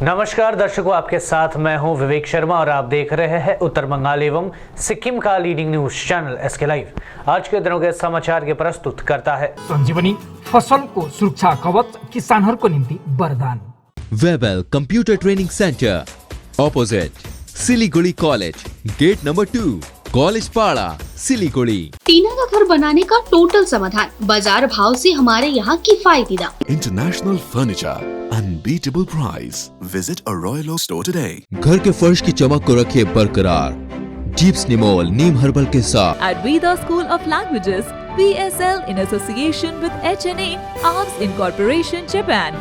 नमस्कार दर्शकों, आपके साथ मैं हूं विवेक शर्मा और आप देख रहे हैं उत्तर बंगाल एवं सिक्किम का leading news channel SK live. आज के दिनों के समाचार के प्रस्तुत करता है संजीवनी फसल को सुरक्षा कवच किसानहरूको निम्ति वरदान। Webel computer training centre opposite Siliguri college, gate number 2, college Para, Siliguri. टीना का घर बनाने का टोटल समाधान, बाजार भाव से हमारे यहाँ किफायती दाम। International furniture, unbeatable price. Visit a Royal Oak store today. घर के फर्श की चमक को रखे बरकरार जीप्स निमोल नीम हर्बल के साथ। At Veda School of Languages, VSL in association with HNA, Arms Incorporation, Japan.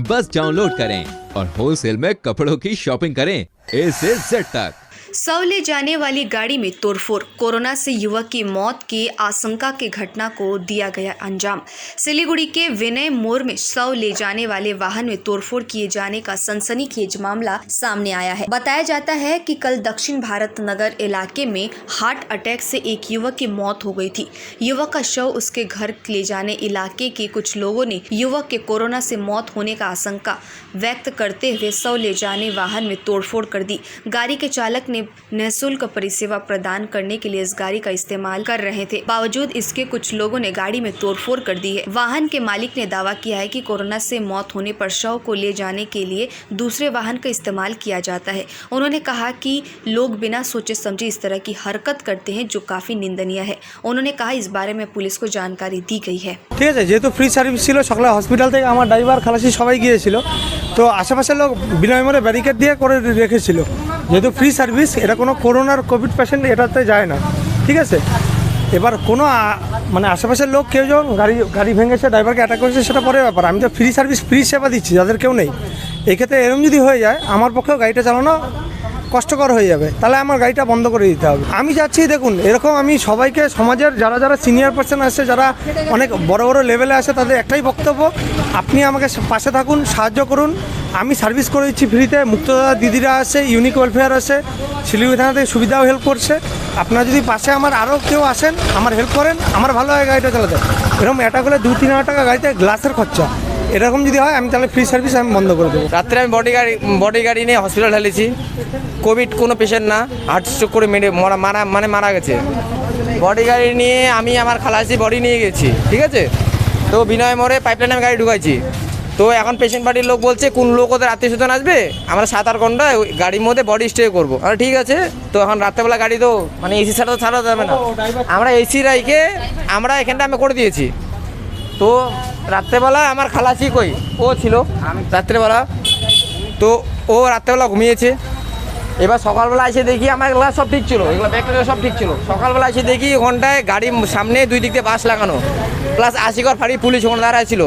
बस डाउनलोड करें और होलसेल में कपड़ों की शॉपिंग करें A से Z तक। शव ले जाने वाली गाड़ी में तोड़फोड़, कोरोना से युवक की मौत की आशंका की घटना को दिया गया अंजाम। सिलीगुड़ी के विनय मोड़ में शव ले जाने वाले वाहन में तोड़फोड़ किए जाने का सनसनीखेज मामला सामने आया है। बताया जाता है कि कल दक्षिण भारत नगर इलाके में हार्ट अटैक से एक युवक की मौत हो गई थी। युवक का शव उसके घर ले जाने इलाके के कुछ लोगों ने युवक के कोरोना से मौत होने का आशंका व्यक्त करते हुए शव ले जाने वाहन में तोड़फोड़ कर दी। गाड़ी के चालक ने निःशुल्क परिसेवा प्रदान करने के लिए इस गाड़ी का इस्तेमाल कर रहे थे। बावजूद इसके कुछ लोगों ने गाड़ी में तोड़फोड़ कर दी है। वाहन के मालिक ने दावा किया है कि कोरोना से मौत होने पर शव को ले जाने के लिए दूसरे वाहन का इस्तेमाल किया जाता है। उन्होंने कहा कि लोग बिना सोचे समझे इस तरह की हरकत करते हैं, जो काफी निंदनीय है। उन्होंने कहा इस बारे में पुलिस को जानकारी दी गई है। ঠিক আছে, যেহেতু ফ্রি সার্ভিস ছিল, সকালে হসপিটাল থেকে আমার ড্রাইভার খালাসি সবাই গিয়েছিল, তো আশেপাশের লোক বিনয় মোড়ে ব্যারিকেড দিয়ে করে রেখেছিল। যেহেতু ফ্রি সার্ভিস, এটা কোনো করোনার কোভিড পেশেন্ট এটাতে যায় না, ঠিক আছে। এবার কোনো মানে আশেপাশের লোক কেউ যখন গাড়ি ভেঙেছে, ড্রাইভারকে অ্যাটাক করেছে, সেটা পরের ব্যাপার। আমি তো ফ্রি সার্ভিস, ফ্রি সেবা দিচ্ছি, যাদের কেউ নেই। এক্ষেত্রে এরকম যদি হয়ে যায়, আমার পক্ষেও গাড়িটা চালানো কষ্টকর হয়ে যাবে, তাহলে আমার গাড়িটা বন্ধ করে দিতে হবে। আমি যাচ্ছি, দেখুন এরকম আমি সবাইকে, সমাজের যারা সিনিয়র পার্সন আছে, যারা অনেক বড় বড় লেভেলে আছে, তাদের একটাই বক্তব্য, আপনি আমাকে পাশে থাকুন, সাহায্য করুন। আমি সার্ভিস করে দিচ্ছি ফ্রিতে। মুক্তদাতা দিদিরা আছে, ইউনিক ওয়েলফেয়ার আছে, শিলিগুড়ি থানা থেকে সুবিধাও হেল্প করছে। আপনারা যদি পাশে আমার আরও কেউ আসেন, আমার হেল্প করেন, আমার ভালো হয় গাড়িটা চালাতে। এরকম অ্যাটাক হলে 2-3 হাজার টাকা গাড়িতে গ্লাসের খরচা, এরকম যদি হয় আমি তাহলে ফ্রি সার্ভিস আমি বন্ধ করে দেবো। রাত্রে আমি বডি গাড়ি নিয়ে হসপিটাল ঢালেছি। কোভিড কোনো পেশেন্ট না, হার্ট স্ট্রোক করে মারা গেছে। বডি গাড়ি নিয়ে আমি আমার খালাসি বডি নিয়ে গেছি, ঠিক আছে। তো বিনয় মোড়ে পাইপলাইনে আমি গাড়ি ঢুকাইছি। তো এখন পেশেন্ট পার্টির লোক বলছে কোন লোক ওদের আত্মীয় স্বজন আসবে, আমরা 7-8 ঘন্টা গাড়ির মধ্যে বডি স্টে করবো। আর ঠিক আছে। তো এখন রাত্রেবেলা গাড়ি তো মানে এসি ছাড়া তো ছাড়া যাবে না, আমরা এসি রাইকে আমরা এখানটা আমি করে দিয়েছি। তো রাত্রেবেলা আমার খালাসি কই, ও ছিল রাত্রেবেলা, তো ও রাত্রেবেলা ঘুমিয়েছে। এবার সকালবেলা এসে দেখি আমার এগুলো সব ঠিক ছিল, এগুলো ব্যাগটা সব ঠিক ছিল। সকালবেলা এসে দেখি ওখানটায় গাড়ির সামনে 2 দিক দিয়ে বাস লাগানো, প্লাস 80 ঘর ফাঁড়ি পুলিশ ওখানে দাঁড়ায় ছিল।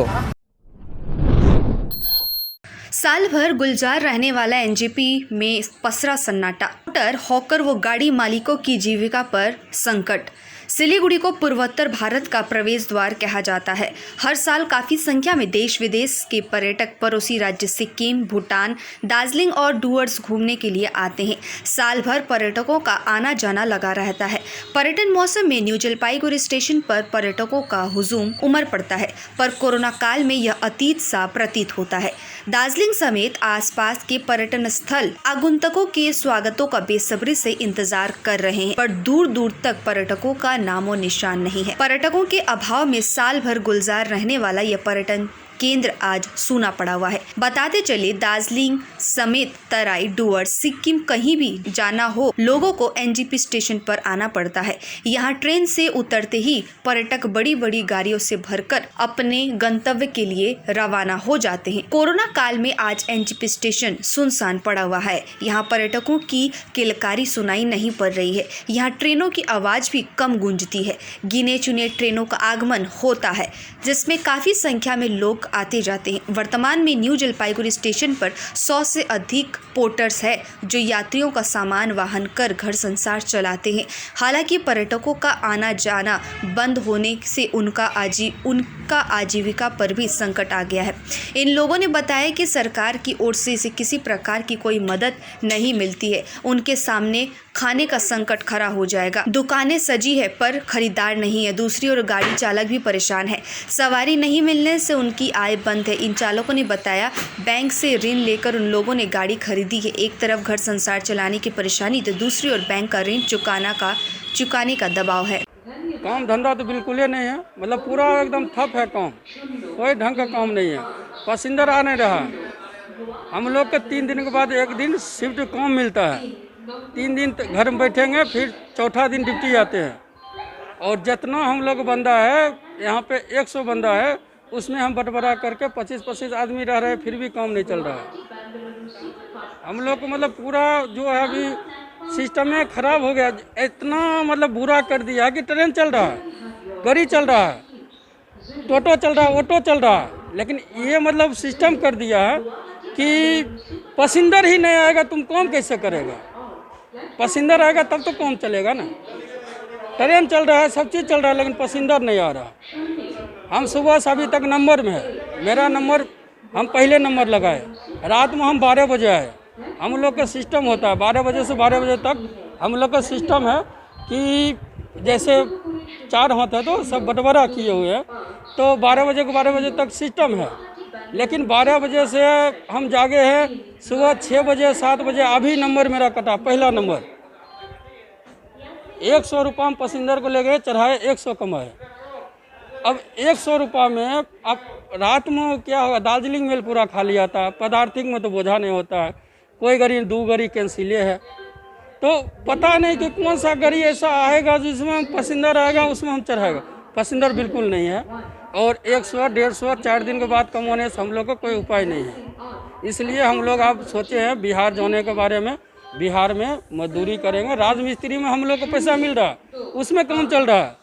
साल भर गुलजार रहने वाला NJP में पसरा सन्नाटा, हॉकर व गाड़ी मालिकों की जीविका पर संकट। सिलीगुड़ी को पूर्वोत्तर भारत का प्रवेश द्वार कहा जाता है। हर साल काफ़ी संख्या में देश विदेश के पर्यटक पड़ोसी राज्य सिक्किम, भूटान, दार्जिलिंग और डुअर्स घूमने के लिए आते हैं। साल भर पर्यटकों का आना जाना लगा रहता है। पर्यटन मौसम में न्यू जलपाईगुड़ी स्टेशन पर पर्यटकों का हुजूम उमड़ पड़ता है, पर कोरोना काल में यह अतीत सा प्रतीत होता है। दार्जिलिंग समेत आसपास के पर्यटन स्थल आगंतुकों के स्वागतों का बेसब्री से इंतजार कर रहे हैं, पर दूर दूर तक पर्यटकों का नामो निशान नहीं है। पर्यटकों के अभाव में साल भर गुलजार रहने वाला यह पर्यटन केंद्र आज सूना पड़ा हुआ है। बताते चले दार्जिलिंग समेत तराई, डुअर्स, सिक्किम कहीं भी जाना हो, लोगों को NJP स्टेशन पर आना पड़ता है। यहाँ ट्रेन से उतरते ही पर्यटक बड़ी बड़ी गाड़ियों से भरकर अपने गंतव्य के लिए रवाना हो जाते हैं। कोरोना काल में आज NJP स्टेशन सुनसान पड़ा हुआ है। यहाँ पर्यटकों की किलकारी सुनाई नहीं पड़ रही है। यहाँ ट्रेनों की आवाज भी कम गूंजती है। गिने चुने ट्रेनों का आगमन होता है, जिसमें काफी संख्या में लोग आते जाते हैं। वर्तमान में न्यू जलपाईगुड़ी स्टेशन पर 100 से अधिक पोर्टर्स है, जो यात्रियों का सामान वाहन कर घर संसार चलाते हैं। हालांकि पर्यटकों का आना जाना बंद होने से उनका आजीविका पर भी संकट आ गया है। इन लोगों ने बताया कि सरकार की ओर से किसी प्रकार की कोई मदद नहीं मिलती है। उनके सामने खाने का संकट खड़ा हो जाएगा। दुकानें सजी है पर खरीदार नहीं है। दूसरी ओर गाड़ी चालक भी परेशान है। सवारी नहीं मिलने से उनकी आय बंद है। इन चालकों ने बताया बैंक से ऋण लेकर उन लोगों ने गाड़ी खरीदी है। एक तरफ घर संसार चलाने की परेशानी तो दूसरी ओर बैंक का ऋण चुकाने का दबाव है। काम धंधा तो बिल्कुल ही नहीं है, मतलब पूरा एकदम ठप है काम, कोई ढंग का काम नहीं है। पैसेंजर आ नहीं रहा। हम लोग के 3 दिन के बाद एक दिन शिफ्ट कम मिलता है। 3 दिन घर में बैठेंगे, फिर चौथा दिन ड्यूटी आते हैं। और जितना हम लोग बंदा है यहाँ पे 100 बंदा है, उसमें हम बंटवारा करके 25-25 आदमी रह रहे हैं, फिर भी काम नहीं चल रहा है। हम लोग को मतलब पूरा जो है अभी सिस्टम में खराब हो गया। इतना मतलब बुरा कर दिया कि ट्रेन चल रहा है, गाड़ी चल रहा है, टोटो चल रहा है, ऑटो चल रहा है, लेकिन ये मतलब सिस्टम कर दिया है कि पैसेंजर ही नहीं आएगा, तुम काम कैसे करेगा? पैसेंजर आएगा तब तो काम चलेगा ना। ट्रेन चल रहा है, सब चीज़ चल रहा है, लेकिन पैसेंजर नहीं आ रहा। हम सुबह से अभी तक नंबर में है, मेरा नंबर हम पहले नंबर लगाए, रात में हम 12 बजे आए। हम लोग का सिस्टम होता है 12 बजे से 12 बजे तक हम लोग का सिस्टम है कि जैसे 4 हाथ है तो सब बंटवारा किए हुए हैं, तो 12 बजे को 12 बजे तक सिस्टम है। लेकिन 12 बजे से हम जागे हैं, सुबह 6 बजे 7 बजे अभी नंबर मेरा कटा, पहला नंबर। 100 रुपये हम पैसेंजर को ले गए, चढ़ाए 100 कमाए। अब 100 रुपये में अब रात में क्या होगा? दार्जिलिंग मेल पूरा खाली आता है, पदार्थिक में तो बोझा नहीं होता है। कोई गाड़ी 2 गाड़ी कैंसिले है, तो पता नहीं कि कौन सा गाड़ी ऐसा आएगा जिसमें हम पैसेंजर आएगा उसमें हम चढ़ाएगा। पैसेंजर बिल्कुल नहीं है, और 100-150 4 दिन के बाद कमाने से हम लोग को कोई उपाय नहीं है। इसलिए हम लोग अब सोचे हैं बिहार जाने के बारे में। बिहार में मजदूरी करेंगे, राजमिस्त्री में हम लोग को पैसा मिल रहा है, उसमें काम चल रहा है।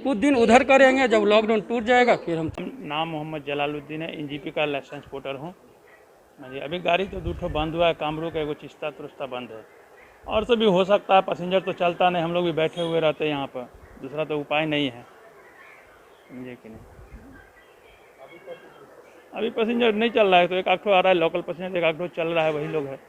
कुछ दिन उधर करेंगे, जब लॉकडाउन टूट जाएगा फिर हम। नाम मोहम्मद जलालुद्दीन है, एनजीपी का लाइसेंस पोर्टर हूँ। जी अभी गाड़ी तो 2 ठो बंद हुआ है, कामरू का एगो चिस्ता तुरस्ता बंद है, और सब भी हो सकता है। पैसेंजर तो चलता नहीं, हम लोग भी बैठे हुए रहते हैं यहाँ पर, दूसरा तो उपाय नहीं है, समझे कि नहीं। अभी पैसेंजर नहीं चल रहा है, तो एक आठ ठो आ रहा है लोकल पैसेंजर, एक आठ ठो चल रहा है, वही लोग है।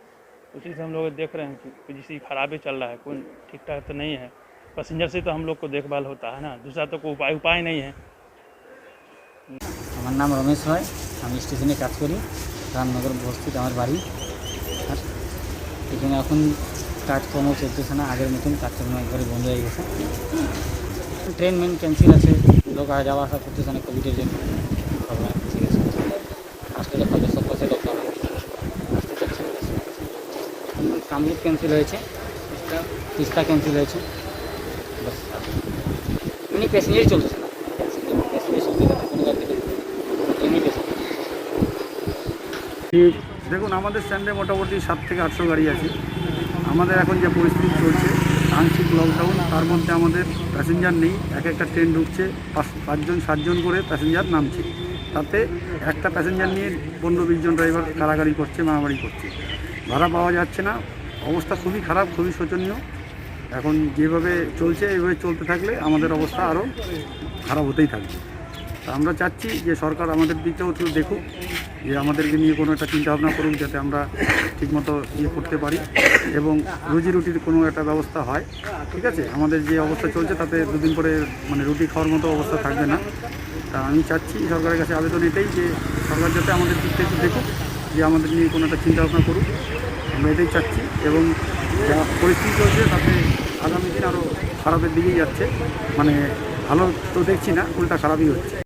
उसी से हम लोग देख रहे हैं कि किसी खराबी चल रहा है, कोई ठीक ठाक तो नहीं है। पैसेंजर से तो हम लोग को देखभाल होता है ना, दूसरा तो कोई उपाय नहीं है। আমার নাম রমেশ রায়, আমি স্টেশনে কাজ করি, রামনগর বস্তিতে আমার বাড়ি। আর এখানে এখন কাজকর্ম চলতেছে না, আগের মতন কাজকর্ম একবারে বন্ধ হয়ে গেছে। ট্রেন মেন ক্যান্সেল আছে, লোক যাওয়া আসা করতেছে না কোভিডের জন্য। ঠিক আছে, আসলে হবে সব পাশে লকডাউন আসতে চাচ্ছে। কামরূপ ক্যান্সেল হয়েছে, তিস্তা ক্যান্সেল হয়েছে, বাস এমনি প্যাসেঞ্জারই চলতেছে না। দেখুন, আমাদের স্ট্যান্ডে মোটামুটি 7 থেকে 800 গাড়ি আছে। আমাদের এখন যে পরিস্থিতি চলছে, আংশিক লকডাউন, তার মধ্যে আমাদের প্যাসেঞ্জার নেই। একটা ট্রেন ঢুকছে, 5জন 7জন করে প্যাসেঞ্জার নামছে, তাতে একটা প্যাসেঞ্জার নিয়ে 15-20 জন ড্রাইভার কারাগারি করছে, মারামারি করছে, ভাড়া পাওয়া যাচ্ছে না। অবস্থা খুবই খারাপ, খুবই শোচনীয়। এখন যেভাবে চলছে এইভাবে চলতে থাকলে আমাদের অবস্থা আরও খারাপ হতেই থাকবে। তা আমরা চাচ্ছি যে সরকার আমাদের দিকেও একটু দেখুক, যে আমাদেরকে নিয়ে কোনো একটা চিন্তাভাবনা করুক, যাতে আমরা ঠিকমতো করতে পারি এবং রুজি রুটির কোনো একটা ব্যবস্থা হয়। ঠিক আছে, আমাদের যে অবস্থা চলছে তাতে 2 দিন পরে মানে রুটি খাওয়ার মতো অবস্থা থাকবে না। তা আমি চাচ্ছি সরকারের কাছে আবেদন এটাই, যে সরকার যাতে আমাদের দিক থেকে দেখুক, যে আমাদের নিয়ে কোনো একটা চিন্তাভাবনা করুক, আমরা এটাই চাচ্ছি। এবং যা পরিস্থিতি চলছে তাতে আগামী দিন আরও খারাপের দিকেই যাচ্ছে, মানে ভালো তো দেখছি না, উল্টা খারাপই হচ্ছে।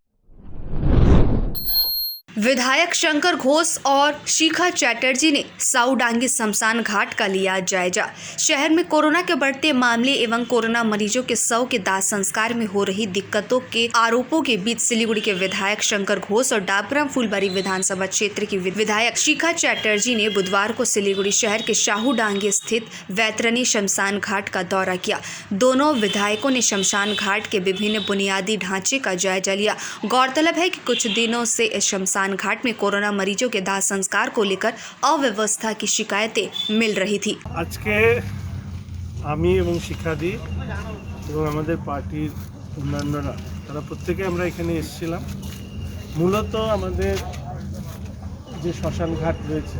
विधायक शंकर घोष और शिखा चैटर्जी ने साउडांगी शमशान घाट का लिया जायजा। शहर में कोरोना के बढ़ते मामले एवं कोरोना मरीजों के शव के दाह संस्कार में हो रही दिक्कतों के आरोपों के बीच सिलीगुड़ी के विधायक शंकर घोष और डाबग्राम फूलबारी विधानसभा क्षेत्र की विधायक शिखा चैटर्जी ने बुधवार को सिलीगुड़ी शहर के शाहूडांगी स्थित वैतरणी शमशान घाट का दौरा किया। दोनों विधायकों ने शमशान घाट के विभिन्न बुनियादी ढांचे का जायजा लिया। गौरतलब है कि कुछ दिनों से इस शमशान घाट में कोरोना मरीजों के दाह संस्कार को लेकर अव्यवस्था की शिकायतें मिल रही थी। आज के আমি এবং শিক্ষাদি এবং আমাদের পার্টির অন্যান্যরা তারা প্রত্যেকে আমরা এখানে এসেছিলাম। মূলত আমাদের যে শ্মশান ঘাট রয়েছে,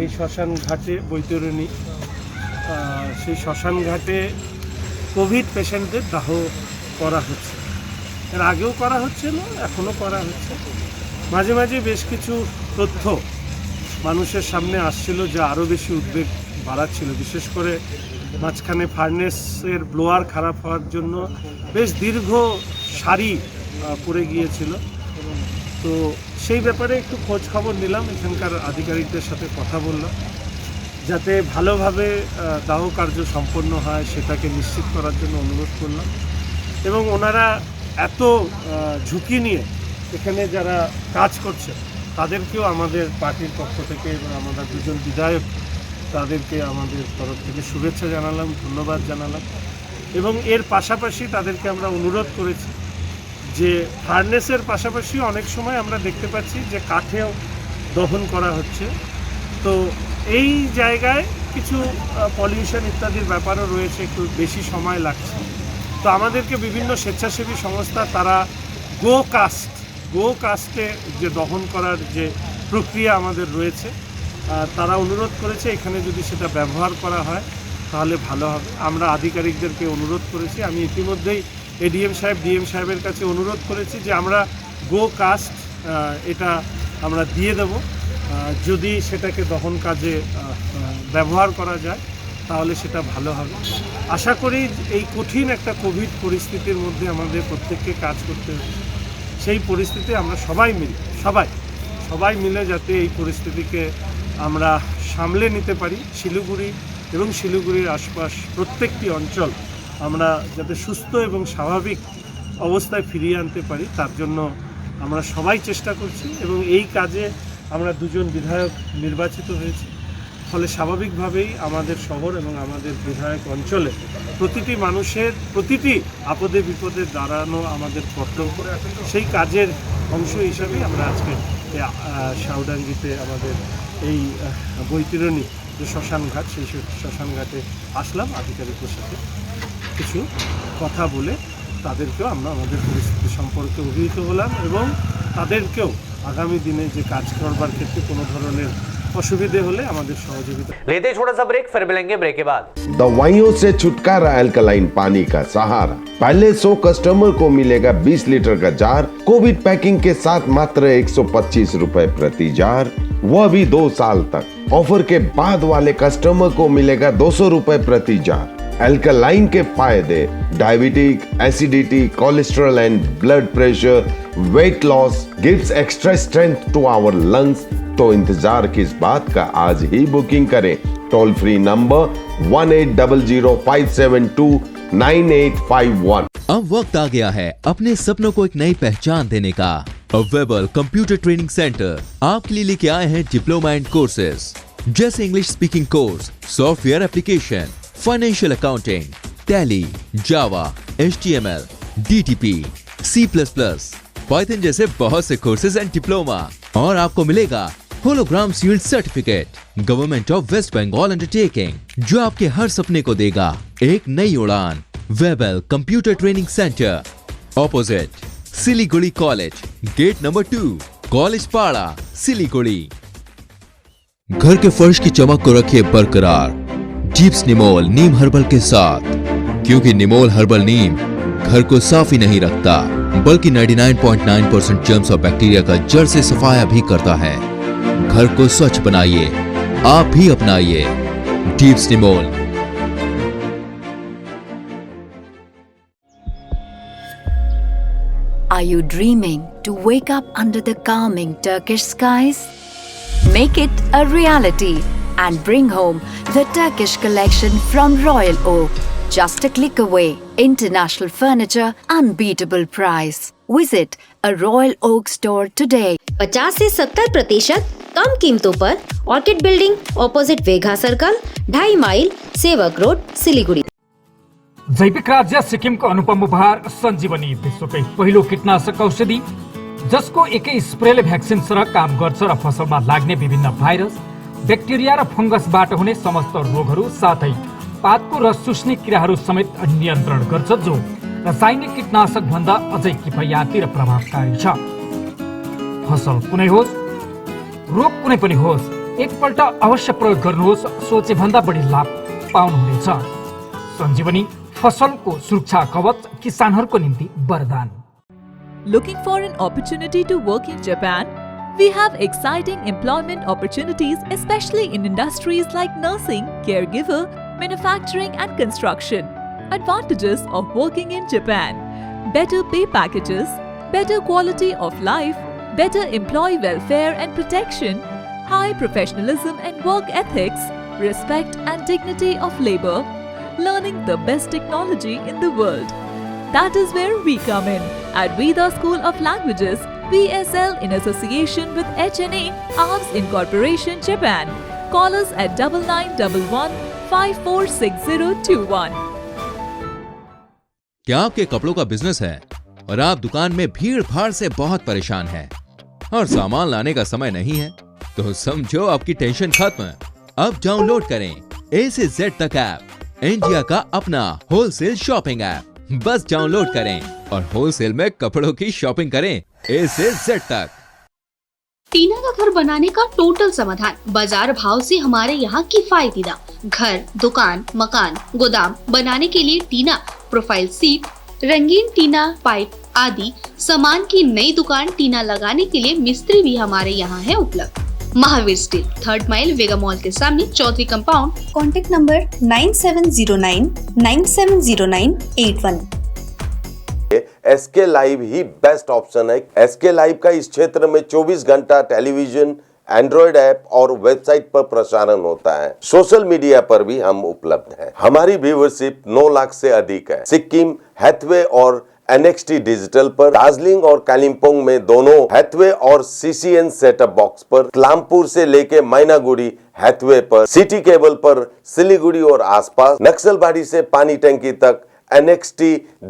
এই শ্মশান ঘাটে বৈতরণী সেই শ্মশান ঘাটে কোভিড পেশেন্টদের দাহ করা হচ্ছে। এর আগেও করা হচ্ছিল, এখনও করা হচ্ছে। মাঝে মাঝে বেশ কিছু তথ্য মানুষের সামনে আসছিল যা আরও বেশি উদ্বেগ বাড়াচ্ছিল। বিশেষ করে মাঝখানে ফার্নেসের ব্লোয়ার খারাপ হওয়ার জন্য বেশ দীর্ঘ সারি পড়ে গিয়েছিল। তো সেই ব্যাপারে একটু খোঁজ খবর নিলাম, এখানকার আধিকারিকদের সাথে কথা বললাম, যাতে ভালোভাবে দাহ কার্য সম্পন্ন হয় সেটাকে নিশ্চিত করার জন্য অনুরোধ করলাম। এবং ওনারা এত ঝুঁকি নিয়ে এখানে যারা কাজ করছে তাদেরকেও আমাদের পার্টির পক্ষ থেকে এবং আমাদের দুজন বিধায়ক তাদেরকে আমাদের তরফ থেকে শুভেচ্ছা জানালাম, ধন্যবাদ জানালাম। এবং এর পাশাপাশি তাদেরকে আমরা অনুরোধ করেছি যে ফার্নেসের পাশাপাশি অনেক সময় আমরা দেখতে পাচ্ছি যে কাঠেও দহন করা হচ্ছে। তো এই জায়গায় কিছু পলিউশন ইত্যাদির ব্যাপারও রয়েছে, একটু বেশি সময় লাগছে। তো আমাদেরকে বিভিন্ন স্বেচ্ছাসেবী সংস্থা তারা গো কাস্টে যে দহন করার যে প্রক্রিয়া আমাদের রয়েছে তারা অনুরোধ করেছে এখানে যদি সেটা ব্যবহার করা হয় তাহলে ভালো হবে। আমরা আধিকারিকদেরকে অনুরোধ করেছি, আমি ইতিমধ্যেই এডিএম সাহেব ডিএম সাহেবের কাছে অনুরোধ করেছি যে আমরা গো কাস্ট এটা আমরা দিয়ে দেব। যদি সেটাকে দহন কাজে ব্যবহার করা যায় তাহলে সেটা ভালো হবে। আশা করি এই কঠিন একটা কোভিড পরিস্থিতির মধ্যে আমাদের প্রত্যেককে কাজ করতে হবে। সেই পরিস্থিতি আমরা সবাই মিলে যাতে এই পরিস্থিতিকে আমরা সামলে নিতে পারি। শিলিগুড়ি এবং শিলিগুড়ির আশপাশ প্রত্যেকটি অঞ্চল আমরা যাতে সুস্থ এবং স্বাভাবিক অবস্থায় ফিরিয়ে আনতে পারি তার জন্য আমরা সবাই চেষ্টা করছি। এবং এই কাজে আমরা দুজন বিধায়ক নির্বাচিত হয়েছি, ফলে স্বাভাবিকভাবেই আমাদের শহর এবং আমাদের বিধায়ক অঞ্চলে প্রতিটি মানুষের প্রতিটি আপদে বিপদে দাঁড়ানো আমাদের কর্তব্য। সেই কাজের অংশ হিসাবেই আমরা আজকে শাওডাঙ্গিতে আমাদের এই বৈতরণী যে শ্মশান ঘাট সেই শ্মশান ঘাটে আসলাম। আধিকারিকদের সাথে কিছু কথা বলে তাদেরকেও আমরা আমাদের পরিস্থিতি সম্পর্কে অভিহিত হলাম এবং তাদেরকেও আগামী দিনে যে কাজ করবার ক্ষেত্রে কোনো ধরনের असुविधा होले हमारे सहयोगिता। लेते छोटा सा ब्रेक, फिर मिलेंगे ब्रेक के बाद। दवाइयों से छुटकारा अल्कलाइन पानी का सहारा। पहले 100 कस्टमर को मिलेगा 20 लीटर का जार, कोविड पैकिंग के साथ मात्र 125 रुपए प्रति जार, वह भी 2 साल तक। ऑफर के बाद वाले कस्टमर को मिलेगा 200 रुपए प्रति जार। अल्कलाइन के फायदे diabetic, acidity, cholesterol and blood pressure, weight loss, gives extra strength to our lungs. तो इंतजार किस बात का, आज ही बुकिंग करें। Toll free number 180057298851। अब वक्त आ गया है अपने सपनों को एक नई पहचान देने का। वेबल कंप्यूटर ट्रेनिंग सेंटर आपके लिए लेके आए हैं डिप्लोमा एंड कोर्सेज जैसे English speaking course, software application, financial accounting, Tally, Java, HTML, DTP, C++, Python जैसे बहुत से कोर्सेज एंड डिप्लोमा। और आपको मिलेगा hologram sealed certificate government of West Bengal undertaking, जो आपके हर सपने को देगा एक नई उड़ान। Webel computer training centre, opposite Siliguri college, gate number 2, college Para, Siliguri. घर के फर्श की चमक को रखिए बरकरार जीप्स निमोल नीम हर्बल के साथ, क्योंकि निमोल हर्बल नीम घर को साफ ही नहीं रखता बल्कि 99.9% जर्म्स और बैक्टीरिया का जड़ से सफाया भी करता है। घर को स्वच्छ बनाइए, आप भी अपनाइए deeps Nimol. Are you dreaming to wake up under the calming Turkish skies? Make it a reality and bring home the Turkish collection from Royal Oak. Just a click away. International furniture, unbeatable price. Visit a Royal Oak store today. 50 से 70% कम कीमतों पर orchid building opposite Vega circle, 2.5 mile, Sevak road, Siliguri. जैविक राज्य सिक्किमको अनुपम उपहार सञ्जीवनी, विश्वकै पहिलो कीटनाशक औषधि जसको एकै स्प्रेले भ्याक्सिन सरह काम गर्छ र फसलमा लाग्ने विभिन्न भाइरस, ब्याक्टेरिया र फंगसबाट हुने समस्त रोगहरू साथै पातको रस चुस्ने किराहरू समेत नियन्त्रण गर्छ, जो रासायनिक कीटनाशक भन्दा अझै किफायती र प्रभावकारी छ। फसल कुनै होस्, रोग कुनै पनि होस्, एकपल्ट अवश्य प्रयोग गर्नुहोस्। सोचे भन्दा बढी लाभ पाउनुहुनेछ। सञ्जीवनी फसलको सुरक्षा कवच किसानहरूको निम्ति वरदान। Looking for an opportunity to work in Japan? We have exciting employment opportunities, especially in industries like nursing, caregiver, manufacturing and construction. Advantages of working in Japan: better pay packages, better quality of life, better employee welfare and protection, high professionalism and work ethics, respect and dignity of labor, learning the best technology in the world. That is where we come in at Veda School of Languages, VSL, in association with HNA, Arms Incorporation, Japan. Call us at 9911 546021. क्या आपके कपड़ों का business है और आप दुकान में भीड़ भाड़ से बहुत परेशान हैं और सामान लाने का समय नहीं है? तो समझो आपकी टेंशन खत्म। अब डाउनलोड करें A से Z तक ऐप, इंडिया का अपना होलसेल शॉपिंग ऐप। बस डाउनलोड करें और होलसेल में कपड़ों की शॉपिंग करें A से Z तक। टीना का घर बनाने का टोटल समाधान बाजार भाव से हमारे यहाँ किफायती दाम। घर, दुकान, मकान, गोदाम बनाने के लिए टीना, प्रोफाइल सीट, रंगीन टीना, पाइप आदि सामान की नई दुकान टीना लगाने के लिए मिस्त्री भी हमारे यहाँ है उपलब्ध। Mahavir steel, 3rd mile, Vega mall के सामने, Chaudhary compound. Contact number 9709970981। SK live ही बेस्ट ऑप्शन है। एसके लाइव का इस क्षेत्र में 24 घंटा टेलीविजन, एंड्रॉइड ऐप और वेबसाइट पर प्रसारण होता है। सोशल मीडिया पर भी हम उपलब्ध हैं। हमारी व्यूअरशिप 9 लाख से अधिक है। सिक्किम, हैथवे और NXT डिजिटल पर, दार्जिलिंग और कालिम्पोंग में दोनों हैथवे और CCN सेटअप बॉक्स पर, क्लामपुर से लेके मैनागुड़ी हैथवे पर, सिटी केबल पर, सिलीगुड़ी और आसपास, नक्सलबाड़ी से पानी टंकी तक NXT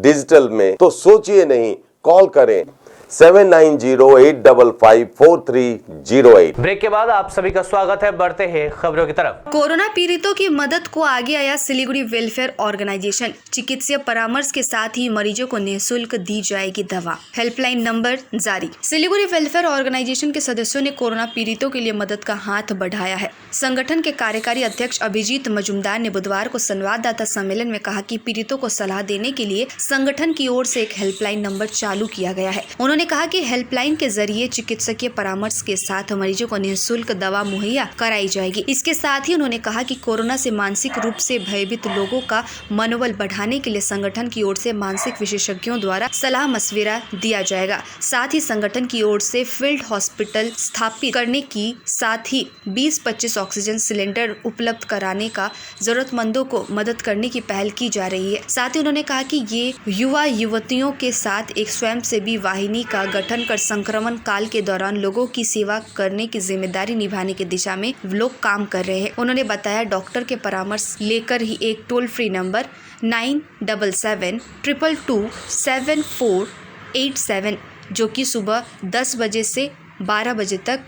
डिजिटल में। तो सोचिए नहीं, कॉल करें 7908554308। ब्रेक के बाद आप सभी का स्वागत है। बढ़ते हैं खबरों की तरफ। कोरोना पीड़ितों की मदद को आगे आया सिलीगुड़ी वेलफेयर ऑर्गेनाइजेशन। चिकित्सीय परामर्श के साथ ही मरीजों को निःशुल्क दी जाएगी दवा। हेल्पलाइन नंबर जारी। सिलीगुड़ी वेलफेयर ऑर्गेनाइजेशन के सदस्यों ने कोरोना पीड़ितों के लिए मदद का हाथ बढ़ाया है। संगठन के कार्यकारी अध्यक्ष अभिजीत मजुमदार ने बुधवार को संवाददाता सम्मेलन में कहा कि पीड़ितों को सलाह देने के लिए संगठन की ओर से एक हेल्पलाइन नंबर चालू किया गया है। उन्होंने कहा कि हेल्पलाइन के जरिए चिकित्सकीय परामर्श के साथ मरीजों को निःशुल्क दवा मुहैया कराई जाएगी। इसके साथ ही उन्होंने कहा कि कोरोना से मानसिक रूप से भयभीत लोगों का मनोबल बढ़ाने के लिए संगठन की ओर से मानसिक विशेषज्ञों द्वारा सलाह मशविरा दिया जाएगा। साथ ही संगठन की ओर से फील्ड हॉस्पिटल स्थापित करने की साथ ही 20-25 ऑक्सीजन सिलेंडर उपलब्ध कराने का जरूरतमंदों को मदद करने की पहल की जा रही है। साथ ही उन्होंने कहा कि ये युवा युवतियों के साथ एक स्वयंसेवी वाहिनी का गठन कर संक्रमण काल के दौरान लोगों की सेवा करने की जिम्मेदारी निभाने की दिशा में लोग काम कर रहे हैं। उन्होंने बताया डॉक्टर के परामर्श लेकर ही एक टोल फ्री नंबर 9772227487 जो कि सुबह 10 बजे से 12 बजे तक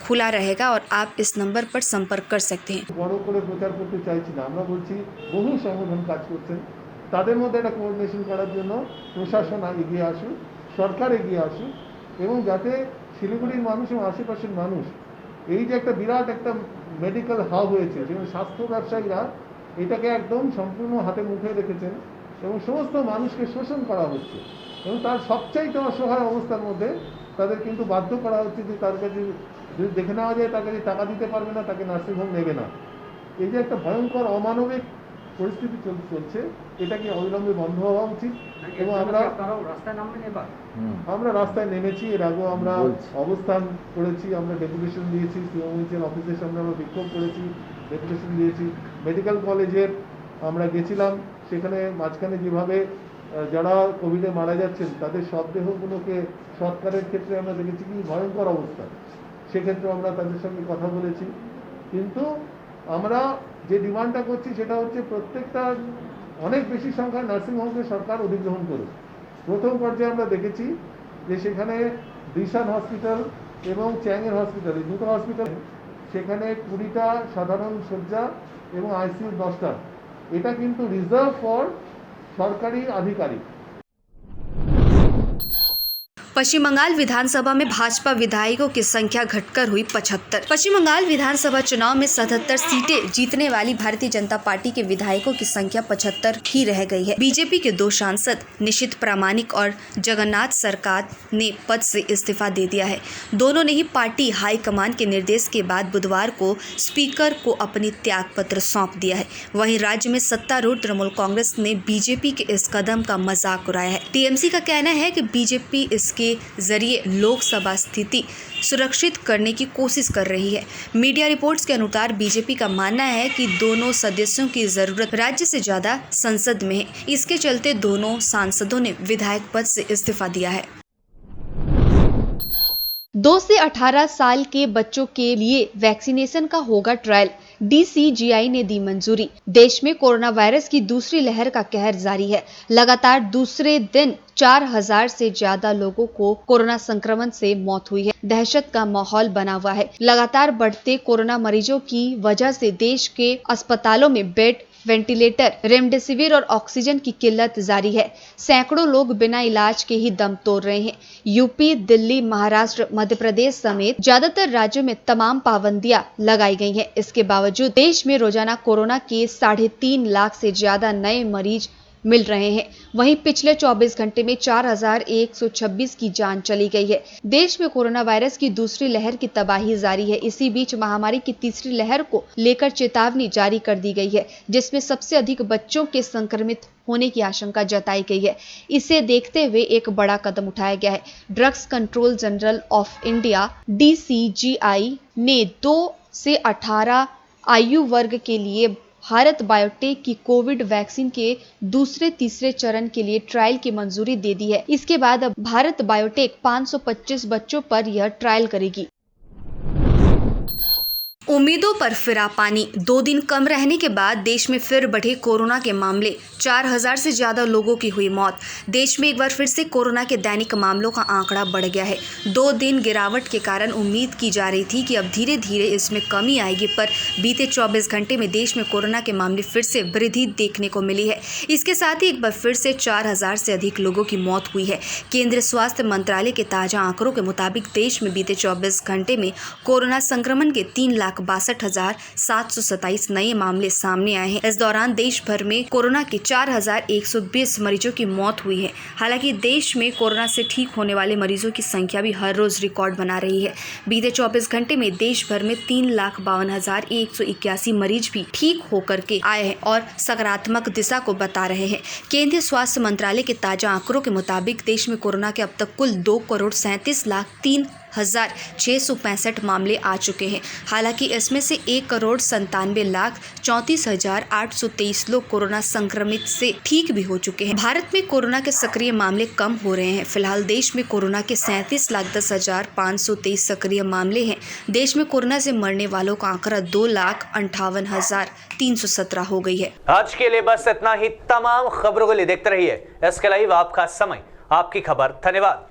खुला रहेगा और आप इस नंबर पर संपर्क कर सकते हैं। বড় করে প্রচার করতে চাইছি না, আমরা বলছি বহু সংগঠন কাজ করছেন, তাদের মধ্যে একটা কোঅর্ডিনেশন করার জন্য প্রশাসন এগিয়ে আসুক, সরকার এগিয়ে আসুক এবং যাতে শিলিগুড়ির মানুষ এবং আশেপাশের মানুষ এই যে একটা বিরাট একটা মেডিকেল হাব হয়েছে, যেখানে স্বাস্থ্য ব্যবসায়ীরা এটাকে একদম সম্পূর্ণ হাতে মুখে রেখেছেন এবং সমস্ত মানুষকে শোষণ করা হচ্ছে এবং তার সবচাইতে অসহায় অবস্থার মধ্যে তাদের কিন্তু বাধ্য করা হচ্ছে যে তার কাছে যদি দেখে নেওয়া যায় তার কাছে টাকা দিতে পারবে না, তাকে নার্সিংহোম নেবে না। এই যে একটা ভয়ঙ্কর অমানবিক পরিস্থিতি চলছে, এটা কি অবিলম্বে বন্ধ হওয়া উচিত এবং আমরা রাস্তায় নেমেছি। এর আগেও আমরা অবস্থান করেছি, আমরা ডেপুটেশন দিয়েছি, সিএমএইচের অফিসের সামনে আমরা বিক্ষোভ করেছি, ডেপুটেশন দিয়েছি। মেডিকেল কলেজের আমরা গেছিলাম, সেখানে মাঝখানে যেভাবে যারা কোভিডে মারা যাচ্ছেন তাদের শবদেহগুলোকে সৎকারের ক্ষেত্রে আমরা দেখেছি কি ভয়ঙ্কর অবস্থা, সেক্ষেত্রে আমরা তাদের সঙ্গে কথা বলেছি। কিন্তু আমরা যে ডিমান্ডটা করছি সেটা হচ্ছে প্রত্যেকটা অনেক বেশি সংখ্যায় নার্সিংহোমকে সরকার অধিগ্রহণ করুক। প্রথম পর্যায়ে আমরা দেখেছি যে সেখানে দিশান হসপিটাল এবং চ্যাংয়ের হসপিটাল, এই দুটো হসপিটাল, সেখানে 20টা সাধারণ শয্যা এবং ICU 10টা, এটা কিন্তু রিজার্ভ ফর সরকারি আধিকারিক। पश्चिम बंगाल विधानसभा में भाजपा विधायकों की संख्या घटकर हुई 75। पश्चिम बंगाल विधानसभा चुनाव में 77 सीटें जीतने वाली भारतीय जनता पार्टी के विधायकों की संख्या 75 ही रह गई है। बीजेपी के 2 सांसद निशित प्रामाणिक और जगन्नाथ सरकार ने पद से इस्तीफा दे दिया है। दोनों ने ही पार्टी हाईकमान के निर्देश के बाद बुधवार को स्पीकर को अपनी त्याग पत्र सौंप दिया है। वहीं राज्य में सत्तारूढ़ तृणमूल कांग्रेस ने बीजेपी के इस कदम का मजाक उड़ाया है। टीएमसी का कहना है कि बीजेपी इसके जरिए लोकसभा स्थिति सुरक्षित करने की कोशिश कर रही है। मीडिया रिपोर्ट्स के अनुसार बीजेपी का मानना है कि दोनों सदस्यों की जरूरत राज्य से ज्यादा संसद में है। इसके चलते दोनों सांसदों ने विधायक पद से इस्तीफा दिया है। 2 से 18 साल के बच्चों के लिए वैक्सीनेशन का होगा ट्रायल। DCGI ने दी मंजूरी। देश में कोरोना वायरस की दूसरी लहर का कहर जारी है। लगातार दूसरे दिन 4000 से ज्यादा लोगों को कोरोना संक्रमण से मौत हुई है। दहशत का माहौल बना हुआ है। लगातार बढ़ते कोरोना मरीजों की वजह से देश के अस्पतालों में बेड, वेंटिलेटर, रेमडेसिविर और ऑक्सीजन की किल्लत जारी है। सैकड़ों लोग बिना इलाज के ही दम तोड़ रहे हैं। यूपी, दिल्ली, महाराष्ट्र, मध्य प्रदेश समेत ज्यादातर राज्यों में तमाम पाबंदियां लगाई गई हैं। इसके बावजूद देश में रोजाना कोरोना के 3.5 लाख से ज्यादा नए मरीज मिल रहे हैं। वहीं पिछले 24 घंटे में 4126 की जान चली गई है। देश में कोरोना वायरस की दूसरी लहर की तबाही जारी है। इसी बीच महामारी की तीसरी लहर को लेकर चेतावनी जारी कर दी गई है, जिसमें सबसे अधिक बच्चों के संक्रमित होने की आशंका जताई गई है। इसे देखते हुए एक बड़ा कदम उठाया गया है। Drugs control general of India DCGI ने 2 से 18 आयु वर्ग के लिए भारत बायोटेक की कोविड वैक्सीन के दूसरे तीसरे चरण के लिए ट्रायल की मंजूरी दे दी है। इसके बाद अब भारत बायोटेक 525 बच्चों पर यह ट्रायल करेगी। उम्मीदों पर फिरा पानी। 2 दिन कम रहने के बाद देश में फिर बढ़े कोरोना के मामले। 4000 से ज्यादा लोगों की हुई मौत। देश में एक बार फिर से कोरोना के दैनिक मामलों का आंकड़ा बढ़ गया है। 2 दिन गिरावट के कारण उम्मीद की जा रही थी कि अब धीरे धीरे इसमें कमी आएगी, पर बीते 24 घंटे में देश में कोरोना के मामले फिर से वृद्धि देखने को मिली है। इसके साथ ही एक बार फिर से 4000 से अधिक लोगों की मौत हुई है। केंद्रीय स्वास्थ्य मंत्रालय के ताजा आंकड़ों के मुताबिक देश में बीते 24 घंटे में कोरोना संक्रमण के 3,62,727 नए मामले सामने आए हैं। इस दौरान देश भर में कोरोना के 4120 मरीजों की मौत हुई है। हालांकि देश में कोरोना से ठीक होने वाले मरीजों की संख्या भी हर रोज रिकॉर्ड बना रही है। बीते 24 घंटे में देश भर में 3,52,181 मरीज भी ठीक होकर के आए हैं और सकारात्मक दिशा को बता रहे हैं। केंद्रीय स्वास्थ्य मंत्रालय के ताजा आंकड़ों के मुताबिक देश में कोरोना के अब तक कुल 2,37,03,665 मामले आ चुके हैं। हालांकि इसमें से 1,97,34,823 लोग कोरोना संक्रमित से ठीक भी हो चुके हैं। भारत में कोरोना के सक्रिय मामले कम हो रहे हैं। फिलहाल देश में कोरोना के 37,10,523 सक्रिय मामले हैं। देश में कोरोना से मरने वालों का आंकड़ा 2,58,317 हो गई है। आज के लिए बस इतना ही। तमाम खबरों के लिए देखते रहिए SK लाइव। आपका समय, आपकी खबर। धन्यवाद।